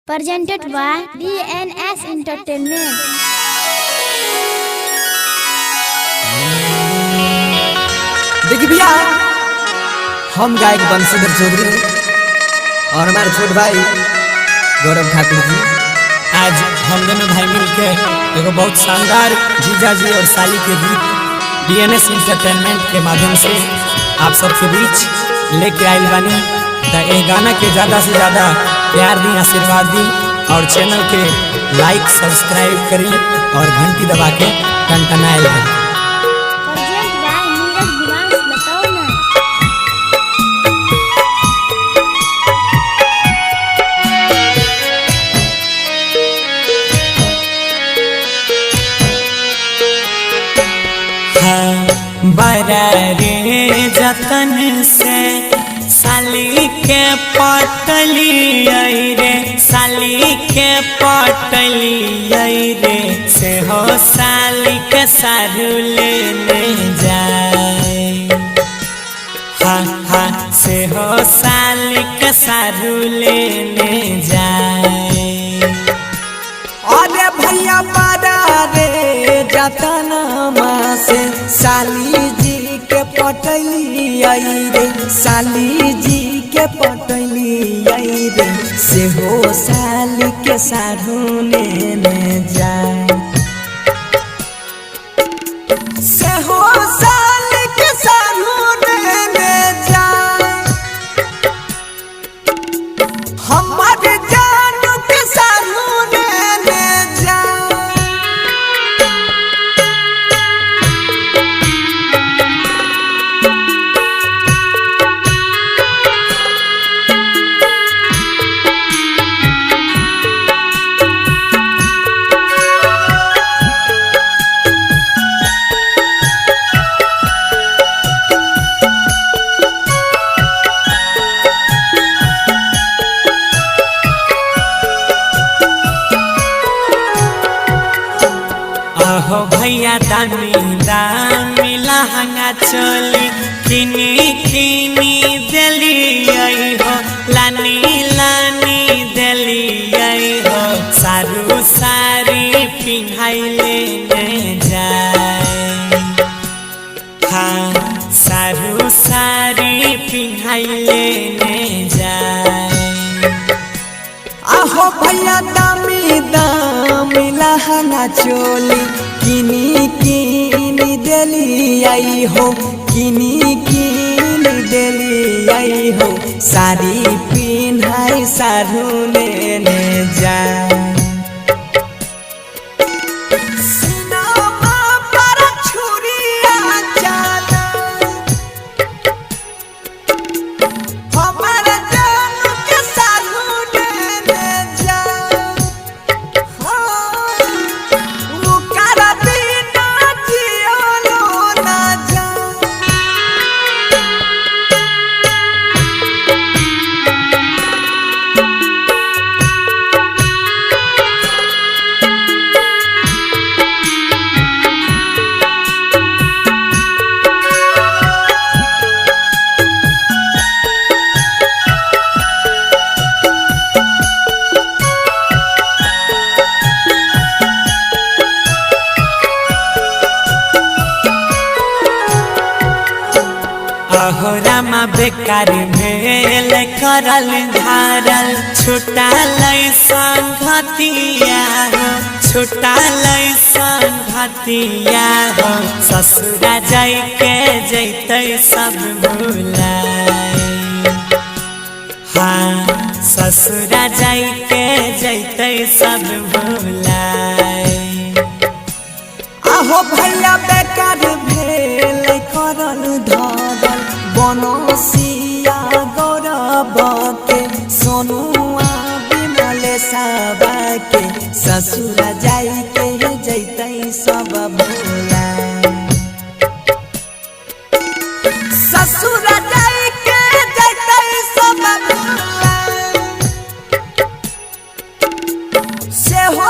presented by DNS Entertainment। देखिए भैया, हम गायक बंशीधर चौधरी और हमारे छोटे भाई गौरव ठाकुर जी। आज हम दोनों भाई मिलकर एक बहुत शानदार जीजा जी और साली के गीत DNS एंटरटेनमेंट के माध्यम से आप सबके बीच लेके आइल बानी। तो ये गाना के ज़्यादा से ज़्यादा प्यार दी, आशीर्वाद दी और चैनल के लाइक सब्सक्राइब करी और घंटी दबा के टनटनाइल बनी। Present by Neeraj Divansh Lataona. बड़ा रे जतन से साली के पटली आई रे, साली के पटली आई रे, से हो साली के सारू लेने जाए। हाँ हाँ से हो साली के सारू लेने जाए। अरे भैया बड़ा रे जतनमा से साली जी के पटली आई रे, साली जी के पटली आई रे, से हो साली के सारू लेने जाए। से हो साली के सारू लेने जाए। हमारे जानू के सारू लेने जाए। आहो भैया दामी दामी लहंगा चोली किनी किनी दिली आई हो, लानी लानी दिली आई हो, सारू सारी पिन्हाई लेने जाए। हाँ सारू सारी पिन्हाई लेने जाए। आहो भैया दामी दामी लहंगा चोली किनी किनी दिली आई हो, किनी किनी दिली आई हो, साड़ी पिन्हाई सारू लेने जाए। सिनेमा पर छुरिया चला, हमारे जानू के सारू लेने जाए। हाँ, वो करा बिना जियो ना जाए। आहो रामा बेकार भेल करल धारल, छुटा लै संगतिया हो, छुटा लै संगतिया हो, ससुरा जाय के जैतै सब भुलाए। हाँ ससुरा जाय के जैतै सब भुलाए। आहो भैया बेकार भेल करल धरल, बनसिया गौरव के, सोनुआ विमल साबा के, ससुर जाई के जैतै सब भुलाए। ससुर जाई के जैतै सब भुलाए। से हो